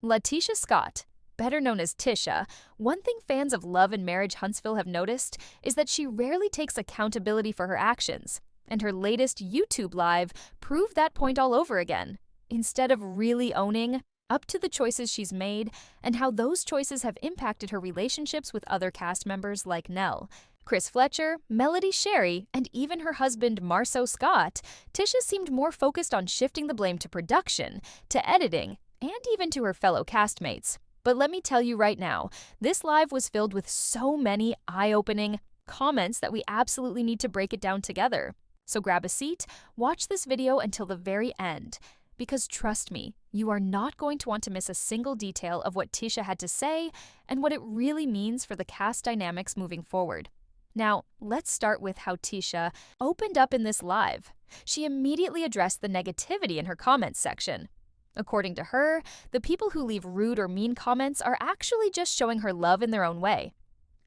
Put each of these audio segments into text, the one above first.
Letitia Scott, better known as Tisha, one thing fans of Love and Marriage Huntsville have noticed is that she rarely takes accountability for her actions, and her latest YouTube live proved that point all over again. Instead of really owning up to the choices she's made and how those choices have impacted her relationships with other cast members like Nell, Chris Fletcher, Melody Sherry, and even her husband Marceau Scott, Tisha seemed more focused on shifting the blame to production, to editing, and even to her fellow castmates. But let me tell you right now, this live was filled with so many eye-opening comments that we absolutely need to break it down together. So grab a seat, watch this video until the very end, because trust me, you are not going to want to miss a single detail of what Tisha had to say and what it really means for the cast dynamics moving forward. Now, let's start with how Tisha opened up in this live. She immediately addressed the negativity in her comments section. According to her, the people who leave rude or mean comments are actually just showing her love in their own way.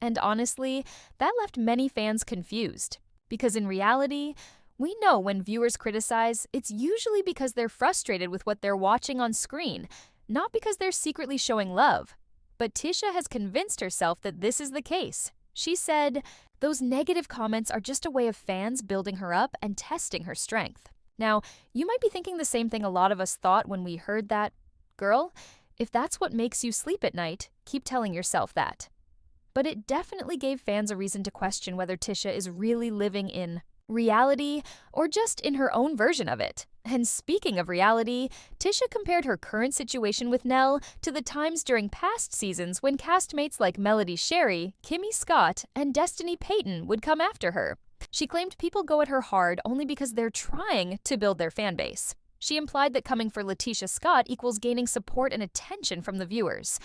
And honestly, that left many fans confused. Because in reality, we know when viewers criticize, it's usually because they're frustrated with what they're watching on screen, not because they're secretly showing love. But Tisha has convinced herself that this is the case. She said, "Those negative comments are just a way of fans building her up and testing her strength." Now, you might be thinking the same thing a lot of us thought when we heard that. Girl, if that's what makes you sleep at night, keep telling yourself that. But it definitely gave fans a reason to question whether Tisha is really living in reality or just in her own version of it. And speaking of reality, Tisha compared her current situation with Nell to the times during past seasons when castmates like Melody Sherry, Kimmy Scott, and Destiny Payton would come after her. She claimed people go at her hard only because they're trying to build their fan base. She implied that coming for Letitia Scott equals gaining support and attention from the viewers.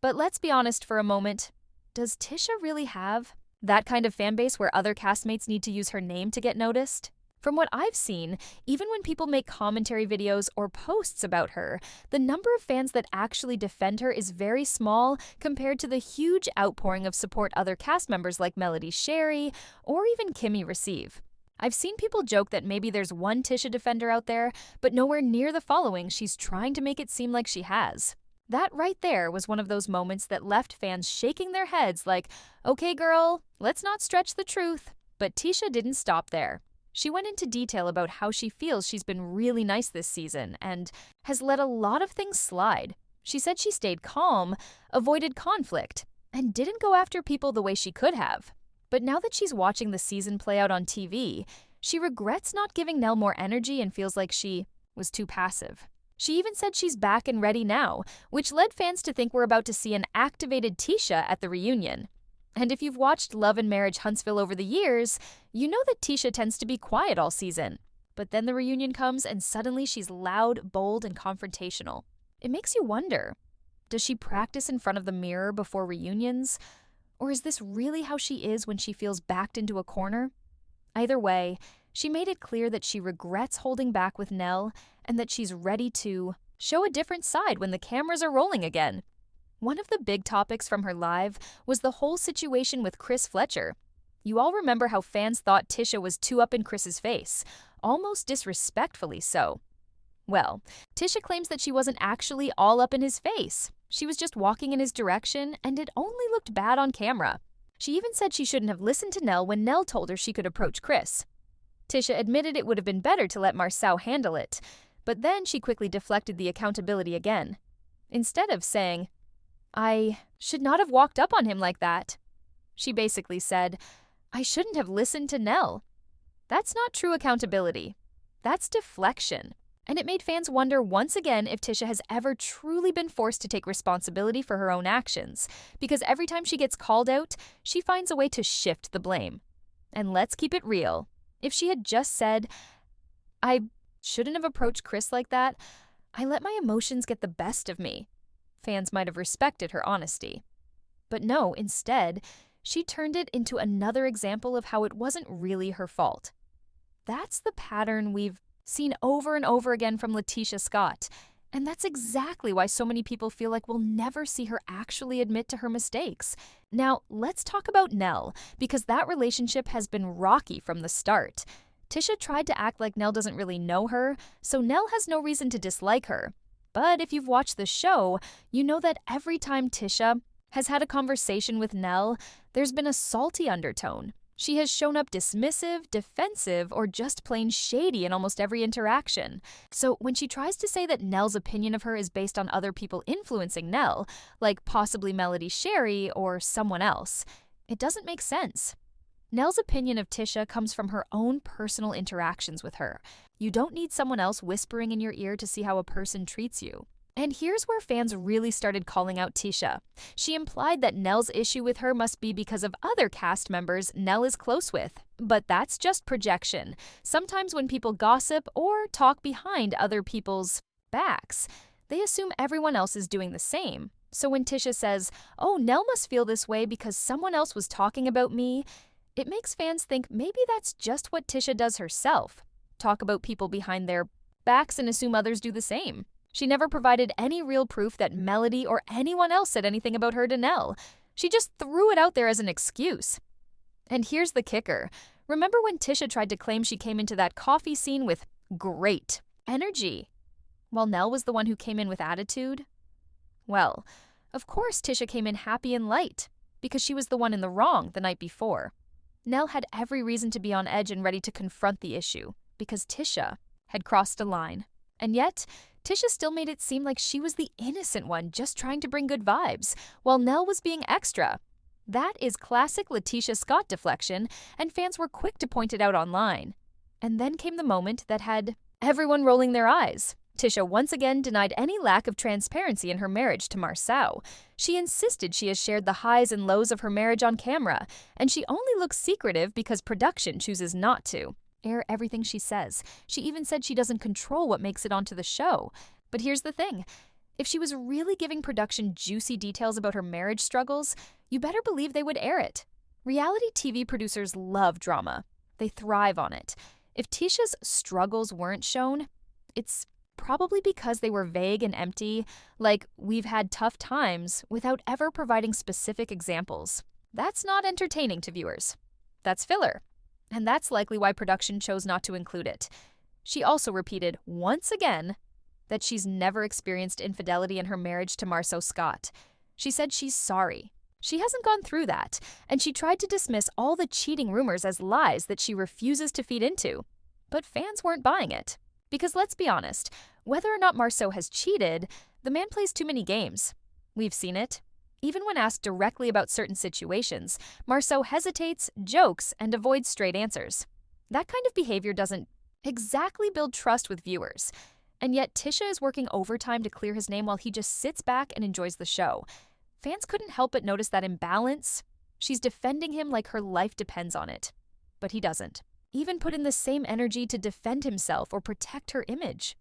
But let's be honest for a moment. Does Tisha really have that kind of fan base where other castmates need to use her name to get noticed? From what I've seen, even when people make commentary videos or posts about her, the number of fans that actually defend her is very small compared to the huge outpouring of support other cast members like Melody Sherry or even Kimmy receive. I've seen people joke that maybe there's one Tisha defender out there, but nowhere near the following she's trying to make it seem like she has. That right there was one of those moments that left fans shaking their heads like, "Okay, girl, let's not stretch the truth." But Tisha didn't stop there. She went into detail about how she feels she's been really nice this season and has let a lot of things slide. She said she stayed calm, avoided conflict, and didn't go after people the way she could have. But now that she's watching the season play out on TV, she regrets not giving Nell more energy and feels like she was too passive. She even said she's back and ready now, which led fans to think we're about to see an activated Tisha at the reunion. And if you've watched Love and Marriage Huntsville over the years, you know that Tisha tends to be quiet all season. But then the reunion comes and suddenly she's loud, bold, and confrontational. It makes you wonder, does she practice in front of the mirror before reunions? Or is this really how she is when she feels backed into a corner? Either way, she made it clear that she regrets holding back with Nell and that she's ready to show a different side when the cameras are rolling again. One of the big topics from her live was the whole situation with Chris Fletcher. You all remember how fans thought Tisha was too up in Chris's face, almost disrespectfully so. Well, Tisha claims that she wasn't actually all up in his face. She was just walking in his direction, and it only looked bad on camera. She even said she shouldn't have listened to Nell when Nell told her she could approach Chris. Tisha admitted it would have been better to let Marceau handle it, but then she quickly deflected the accountability again. Instead of saying, "I should not have walked up on him like that," she basically said, "I shouldn't have listened to Nell." That's not true accountability. That's deflection. And it made fans wonder once again if Tisha has ever truly been forced to take responsibility for her own actions, because every time she gets called out, she finds a way to shift the blame. And let's keep it real. If she had just said, "I shouldn't have approached Chris like that, I let my emotions get the best of me," fans might have respected her honesty. But no, instead, she turned it into another example of how it wasn't really her fault. That's the pattern we've seen over and over again from Letitia Scott, and that's exactly why so many people feel like we'll never see her actually admit to her mistakes. Now, let's talk about Nell, because that relationship has been rocky from the start. Tisha tried to act like Nell doesn't really know her, so Nell has no reason to dislike her. But if you've watched the show, you know that every time Tisha has had a conversation with Nell, there's been a salty undertone. She has shown up dismissive, defensive, or just plain shady in almost every interaction. So when she tries to say that Nell's opinion of her is based on other people influencing Nell, like possibly Melody Sherry or someone else, it doesn't make sense. Nell's opinion of Tisha comes from her own personal interactions with her. You don't need someone else whispering in your ear to see how a person treats you. And here's where fans really started calling out Tisha. She implied that Nell's issue with her must be because of other cast members Nell is close with. But that's just projection. Sometimes when people gossip or talk behind other people's backs, they assume everyone else is doing the same. So when Tisha says, "Oh, Nell must feel this way because someone else was talking about me," it makes fans think maybe that's just what Tisha does herself. Talk about people behind their backs and assume others do the same. She never provided any real proof that Melody or anyone else said anything about her to Nell. She just threw it out there as an excuse. And here's the kicker. Remember when Tisha tried to claim she came into that coffee scene with great energy, while Nell was the one who came in with attitude? Well, of course Tisha came in happy and light, because she was the one in the wrong the night before. Nell had every reason to be on edge and ready to confront the issue, because Tisha had crossed a line. And yet, Tisha still made it seem like she was the innocent one just trying to bring good vibes, while Nell was being extra. That is classic Letitia Scott deflection, and fans were quick to point it out online. And then came the moment that had everyone rolling their eyes. Tisha once again denied any lack of transparency in her marriage to Marceau. She insisted she has shared the highs and lows of her marriage on camera, and she only looks secretive because production chooses not to air everything she says. She even said she doesn't control what makes it onto the show. But here's the thing. If she was really giving production juicy details about her marriage struggles, you better believe they would air it. Reality TV producers love drama. They thrive on it. If Tisha's struggles weren't shown, it's probably because they were vague and empty, like "we've had tough times," without ever providing specific examples. That's not entertaining to viewers. That's filler. And that's likely why production chose not to include it. She also repeated, once again, that she's never experienced infidelity in her marriage to Marceau Scott. She said she's sorry. She hasn't gone through that, and she tried to dismiss all the cheating rumors as lies that she refuses to feed into. But fans weren't buying it. Because let's be honest, whether or not Marceau has cheated, the man plays too many games. We've seen it. Even when asked directly about certain situations, Marceau hesitates, jokes, and avoids straight answers. That kind of behavior doesn't exactly build trust with viewers. And yet Tisha is working overtime to clear his name while he just sits back and enjoys the show. Fans couldn't help but notice that imbalance. She's defending him like her life depends on it. But he doesn't. Even put in the same energy to defend himself or protect her image.